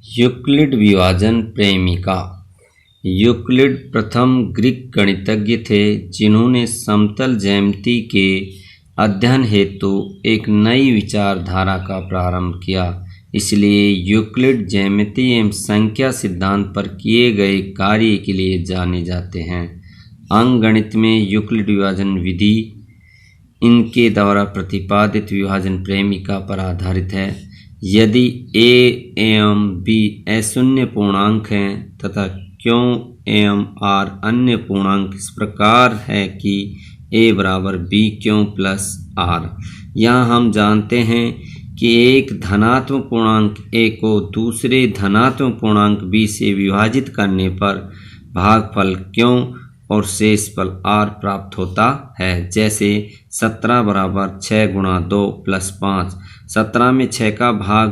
Euclid विभाजन प्रेमिका। Euclid प्रथम ग्रीक गणितज्ञ थे जिन्होंने समतल ज्यामिति के अध्ययन हेतु एक नई विचारधारा का प्रारंभ किया। इसलिए यूक्लिड ज्यामिति एवं संख्या सिद्धांत पर किए गए कार्य के लिए जाने जाते हैं। अंकगणित में यूक्लिड विभाजन विधि इनके द्वारा प्रतिपादित विभाजन प्रेमिका पर आधारित है। यदि a एवं b अशून्य पूर्णांक हैं तथा q एवं r अन्य पूर्णांक इस प्रकार है कि a बराबर bq प्लस r। यहाँ हम जानते हैं कि एक धनात्मक पूर्णांक a को दूसरे धनात्मक पूर्णांक b से विभाजित करने पर भागफल q और शेषफल r प्राप्त होता है। जैसे 17 बराबर 6 गुणा 2 प्लस 5। 17 में 6 का भाग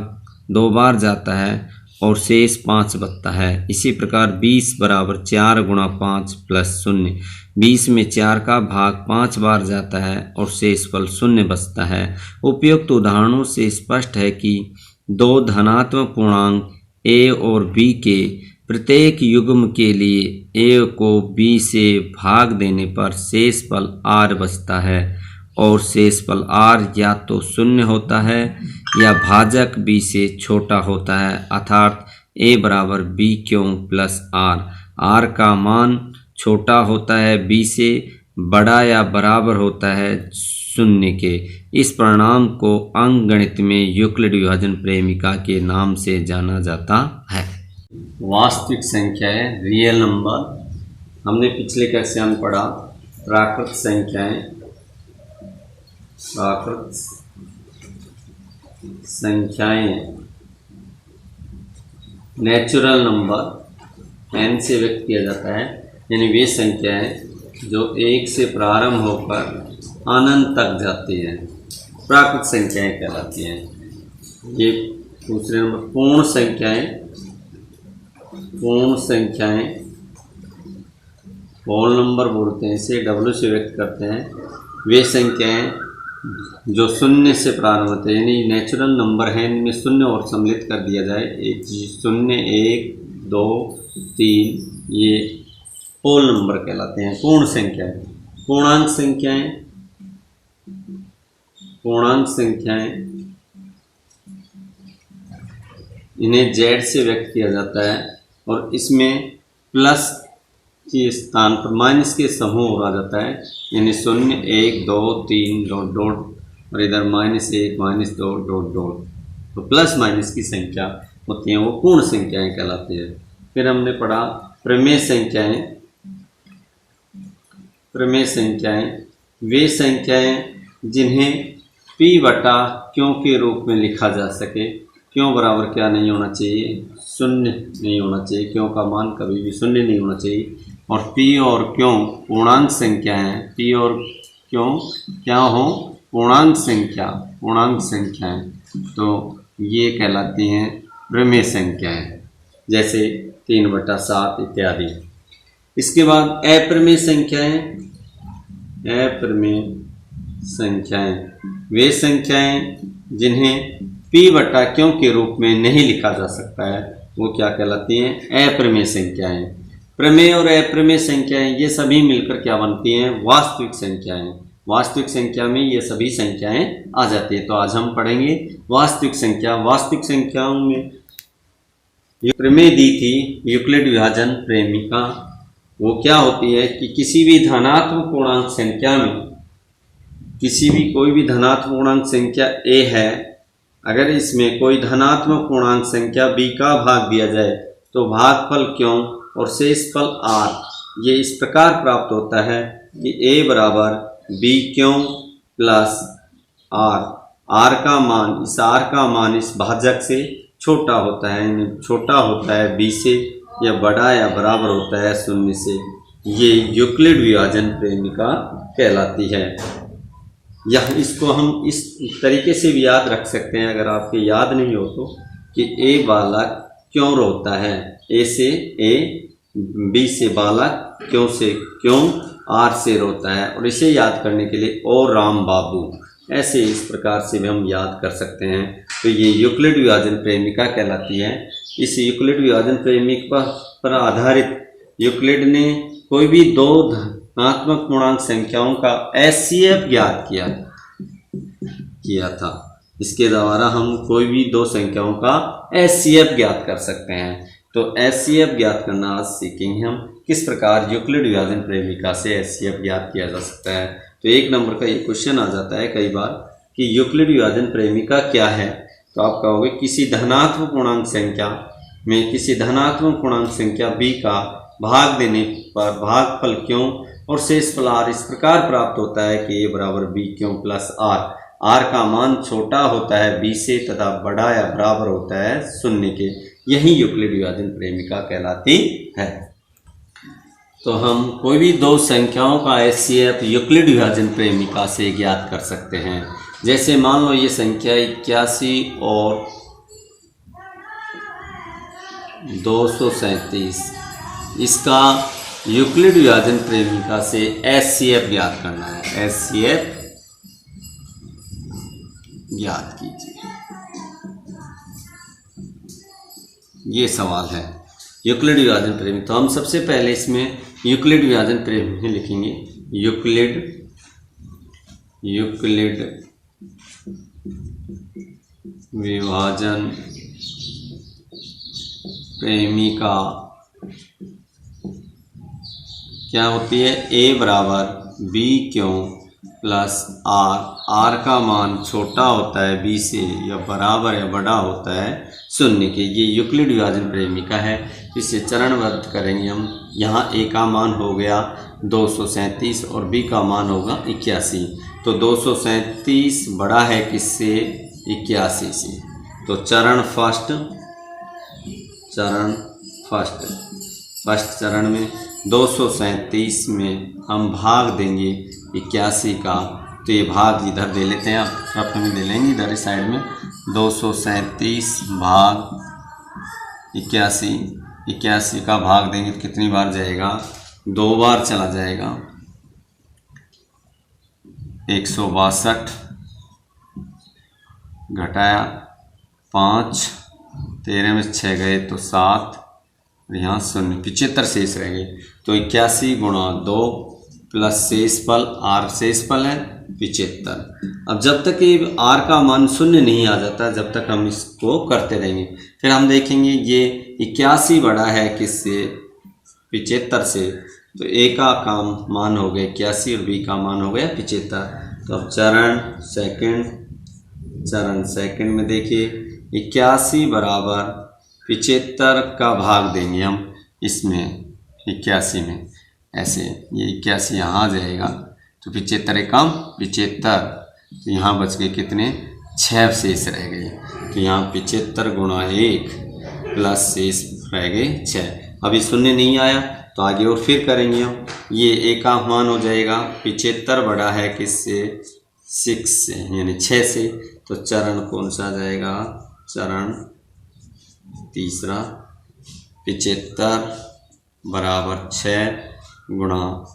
2 बार जाता है और शेष 5 बचता है। इसी प्रकार 20 बराबर 4 गुणा 5 प्लस 0। 20 में 4 का भाग 5 बार जाता है और शेषफल 0 बचता है। उपयुक्त उदाहरणों से स्पष्ट है कि दो धनात्मक पूर्णांक a और b के प्रत्येक युग्म के लिए a को b से भाग देने पर शेषफल r बचता है और शेषफल r या तो 0 होता है या भाजक b से छोटा होता है, अर्थात a बराबर bq प्लस r। r का मान छोटा होता है b से, बड़ा या बराबर होता है 0 के। इस परिणाम को अंकगणित में यूक्लिड विभाजन प्रेमिका के नाम से जाना जाता है। वास्तविक संख्याएं, रियल नंबर। हमने पिछले कक्षा में पढ़ा प्राकृत संख्याएं। प्राकृत संख्याएं नेचुरल नंबर n से व्यक्त किया जाता है, यानी वे संख्याएं जो 1 से प्रारंभ होकर अनंत तक जाती हैं प्राकृत संख्याएं कहलाती हैं। ये दूसरे नंबर पूर्ण संख्याएं। पूर्ण संख्याएं होल नंबर बोलते हैं, इसे W से व्यक्त करते हैं। वे संख्याएं जो 0 से प्रारंभ होते हैं, यानी नेचुरल नंबर है, इनमें 0 और सम्मिलित कर दिया जाए। 0, 1, 2, 3 ये होल नंबर कहलाते हैं पूर्ण संख्याएं। पूर्णांक संख्याएं। पूर्णांक संख्याएं इन्हें Z से व्यक्त किया जाता है और इसमें प्लस के स्थान पर माइनस के समूह आ जाता है, यानी 0, 1, 2, 3 डॉट डॉट और इधर -1, -2 डॉट डॉट। तो प्लस माइनस की संख्या होती हैं, वो पूर्ण संख्याएं कहलाती है। फिर हमने पढ़ा प्रमेय संख्याएं। प्रमेय संख्याएं वे संख्याएं जिन्हें p बटा q के रूप में लिखा जा सके। क्यों बराबर क्या नहीं होना चाहिए? 0 नहीं होना चाहिए। क्यों का मान कभी भी 0 नहीं होना चाहिए। और p और q पूर्णांक संख्या है। p और q क्या हो? पूर्णांक संख्या। पूर्णांक संख्याएं तो ये कहलाती हैं प्रमेय संख्याएं, जैसे 3/7 इत्यादि। इसके बाद अप्रमेय संख्याएं। अप्रमेय संख्याएं वे संख्याएं जिन्हें p बटा q के रूप में नहीं लिखा जा सकता है, वो क्या कहलाती हैं? अप्रमेय संख्याएं। प्रमेय और अप्रमेय संख्याएं ये सभी मिलकर क्या बनती हैं? वास्तविक संख्याएं। वास्तविक संख्या में ये सभी संख्याएं आ जाती है। तो आज हम पढ़ेंगे वास्तविक संख्या। वास्तविक संख्याओं में प्रमेय दी थी यूक्लिड विभाजन प्रेमिका। वो क्या होती है कि किसी भी धनात्मक पूर्णांक संख्या में, किसी भी कोई भी धनात्मक पूर्णांक संख्या a है, अगर इसमें कोई धनात्मक पूर्णांक संख्या b का भाग दिया जाए तो भागफल q और शेषफल r ये इस प्रकार प्राप्त होता है कि a बराबर bq प्लस r। r का मान, इस r का मान इस भाजक से छोटा होता है, यानी छोटा होता है b से, या बड़ा या बराबर होता है 0 से। ये यूक्लिड विभाजन प्रेमिका कहलाती है। यह इसको हम इस तरीके से भी याद रख सकते हैं, अगर आपके याद नहीं हो तो, कि a बालक क्यों रोता है। a से a, b से बालक, q से क्यों, r से रोता है। और इसे याद करने के लिए ओ राम बाबू, ऐसे इस प्रकार से भी हम याद कर सकते हैं। तो ये यूक्लिड विभाजन प्रेमिका कहलाती है। इस यूक्लिड विभाजन प्रेमिका पर आधारित यूक्लिड ने कोई भी दो धनात्मक पूर्णांक संख्याओं का एचसीएफ ज्ञात किया था। इसके द्वारा हम कोई भी दो संख्याओं का एचसीएफ ज्ञात कर सकते हैं। तो एचसीएफ ज्ञात करना आज सीखेंगे हम, किस प्रकार यूक्लिड विभाजन प्रेमिका से एचसीएफ ज्ञात किया जा सकता है। तो एक नंबर का ये क्वेश्चन आ जाता है कई बार कि यूक्लिड विभाजन प्रेमिका क्या है। तो आप कहोगे किसी धनात्मक पूर्णांक संख्या में किसी धनात्मक पूर्णांक संख्या b का भाग देने पर भागफल क्यों और शेषफल r इस प्रकार प्राप्त होता है कि a बराबर b क्यों प्लस r। r का मान छोटा होता है b से तथा बड़ा या बराबर होता है 0 के। यही यूक्लिड विभाजन प्रेमिका कहलाती है। तो हम कोई भी दो संख्याओं का एचसीएफ यूक्लिड विभाजन प्रेमिका से ज्ञात कर सकते हैं। जैसे मान लो ये संख्या 81 और 237, इसका यूक्लिड विभाजन प्रेमिका से एचसीएफ ज्ञात करना है। एचसीएफ ज्ञात कीजिए, ये सवाल है यूक्लिड विभाजन प्रेमिका। तो हम सबसे पहले इसमें यूक्लिड विभाजन प्रेमिका लिखेंगे। यूक्लिड विभाजन प्रेमिका क्या होती है? a बराबर b क्यों प्लस r का मान छोटा होता है b से या बराबर या बड़ा होता है 0 के। ये यूक्लिड विभाजन प्रेमिका है। इसे चरणबद्ध करेंगे हम। यहाँ a का मान हो गया 237 और b का मान होगा 81। तो 237 बड़ा है किससे? 81 से। तो चरण फर्स्ट चरण में 237 में हम भाग देंगे 81 का। तो ये भाग इधर दे लेते हैं, आप तरफ में दे लेंगे इधर इस साइड में। 237 भाग 81 का भाग देंगे तो कितनी बार जाएगा? 2 बार चला जाएगा। 162 घटाया 5, 13 में 6 गए तो 7, यहाँ 0, 75 शेष रह गए। तो 81 गुणा 2 प्लस शेषफल r शेषफल है 75। अब जब तक ये r का मान 0 नहीं आ जाता जब तक हम इसको करते रहेंगे। फिर हम देखेंगे ये 81 बड़ा है किससे? 75 से। तो a का मान हो गया 81 और b का मान हो गया 75। तो अब चरण सेकंड में देखिए 81 बराबर 75 का भाग देंगे हम इसमें 81 में। ऐसे ये 81 यहाँ आ जाएगा तो 75 एकम 75। तो यहाँ बच गए कितने? 6 शेष रह गए। तो यहाँ 75 गुणा 1 प्लस शेष रह गए 6। अभी 0 नहीं आया तो आगे और फिर करेंगे हम। ये a का मान हो जाएगा 75 बड़ा है किससे? 6 से यानी 6 से। तो चरण कौन सा आ जाएगा? चरण तीसरा। 75 बराबर 6 गुणा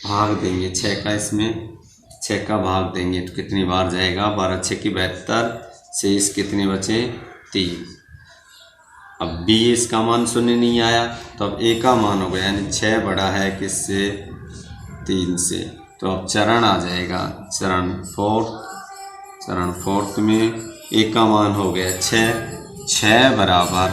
भाग देंगे 6 का, इसमें 6 का भाग देंगे तो कितनी बार जाएगा? 12 6 की 72, शेष कितने बचे? 3। अब b इसका मान 0 नहीं आया तो अब a का मान हो गया यानी 6 बड़ा है किससे? 3 से। तो अब चरण आ जाएगा चरण फोर्थ में a का मान हो गया 6 बराबर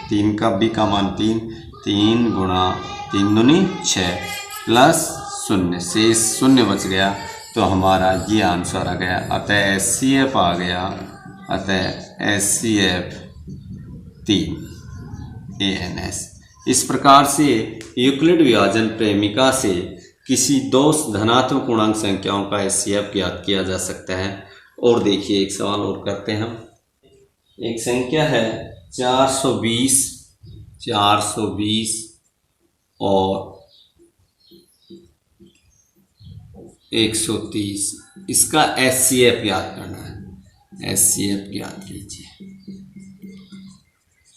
3 का b का मान 3 गुणा 3 दूनी 6 प्लस 0 शेष 0 बच गया। तो हमारा ये आंसर आ गया। अतः एचसीएफ आ गया। अतः एचसीएफ 3 ANS। इस प्रकार से यूक्लिड विभाजन प्रेमिका से किसी दो धनात्मक पूर्णांक संख्याओं का एचसीएफ ज्ञात किया जा सकता है। और देखिए एक सवाल और करते हैं हम। एक संख्या है 420 और 130, इसका एचसीएफ ज्ञात करना है। एचसीएफ ज्ञात कीजिए,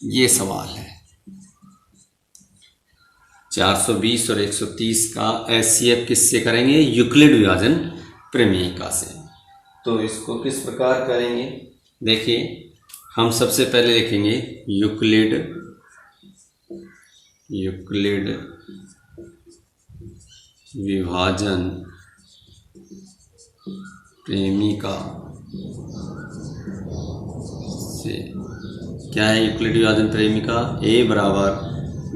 ये सवाल है। 420 और 130 का एचसीएफ किससे करेंगे? यूक्लिड विभाजन प्रेमिका से। तो इसको किस प्रकार करेंगे, देखिए हम सबसे पहले लिखेंगे यूक्लिड विभाजन प्रेमिका से। क्या है यूक्लिड विभाजन प्रेमिका? a बराबर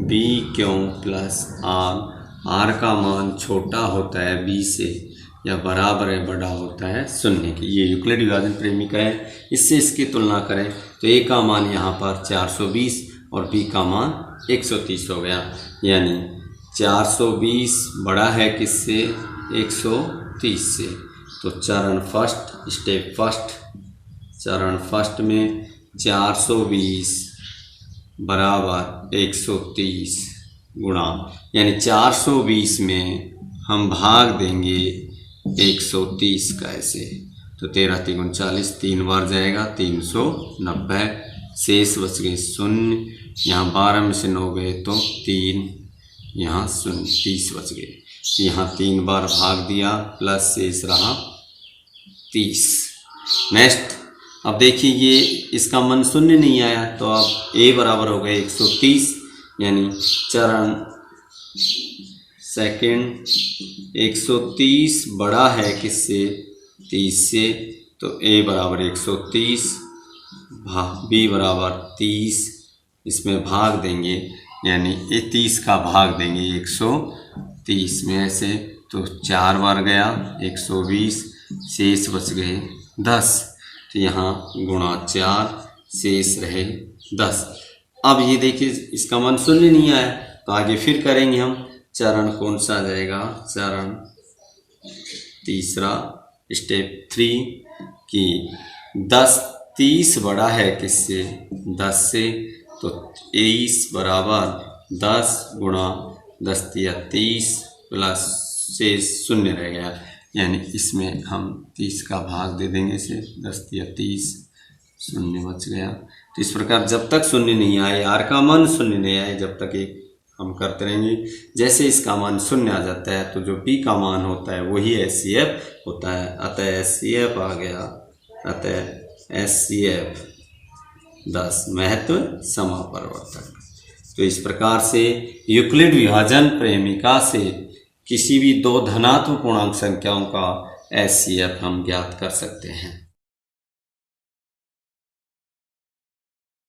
b क्यों प्लस r का मान छोटा होता है b से या बराबर है बड़ा होता है शून्य की। ये यूक्लिड विभाजन प्रेमिका है। इससे इसकी तुलना करें तो a का मान यहाँ पर 420 और b का मान 130 हो गया, यानी 420 बड़ा है किससे? 130 से। तो चरण फर्स्ट में 420 बराबर 130 गुणा, यानी 420 में हम भाग देंगे 130 का ऐसे, तो 13 3 40, 3 बार जाएगा 390, शेष बच गए 0, यहाँ 12 में से 9 गए तो 3, यहाँ 0, 30 बच गए। यहाँ 3 बार भाग दिया प्लस शेष रहा 30। नेक्स्ट अब देखिए ये इसका मान 0 नहीं आया, तो अब a बराबर हो गए 130, यानी चरण सेकंड 130 बड़ा है किससे? 30 से, तो a बराबर 130 b बराबर 30, इसमें भाग देंगे, यानी ये 30 का भाग देंगे 130 में ऐसे, तो 4 बार गया 120, शेष बच गए 10, तो यहाँ गुणा 4, शेष रहे 10। अब ये देखिए इसका मान 0 नहीं आया, तो आगे फिर करेंगे हम। चरण कौन सा आ जाएगा? चरण तीसरा स्टेप 3 कि 30 बड़ा है किससे? 10 से, तो 23 बराबर 10 गुणा 10 या 30 प्लस शेष 0 रह गया, यानी इसमें हम 30 का भाग दे देंगे इसे, 10 या 30, 0 बच गया। तो इस प्रकार जब तक 0 नहीं आए, r का मान 0 नहीं आए, जब तक एक हम करते रहेंगे। जैसे इसका मान 0 आ जाता है तो जो p का मान होता है वही HCF होता है, अतः HCF आ गया, अतः HCF 10 महत्व समापरिवर्तक। तो इस प्रकार से यूक्लिड विभाजन प्रेमिका से किसी भी दो धनात्मक पूर्णांक संख्याओं का HCF हम ज्ञात कर सकते हैं।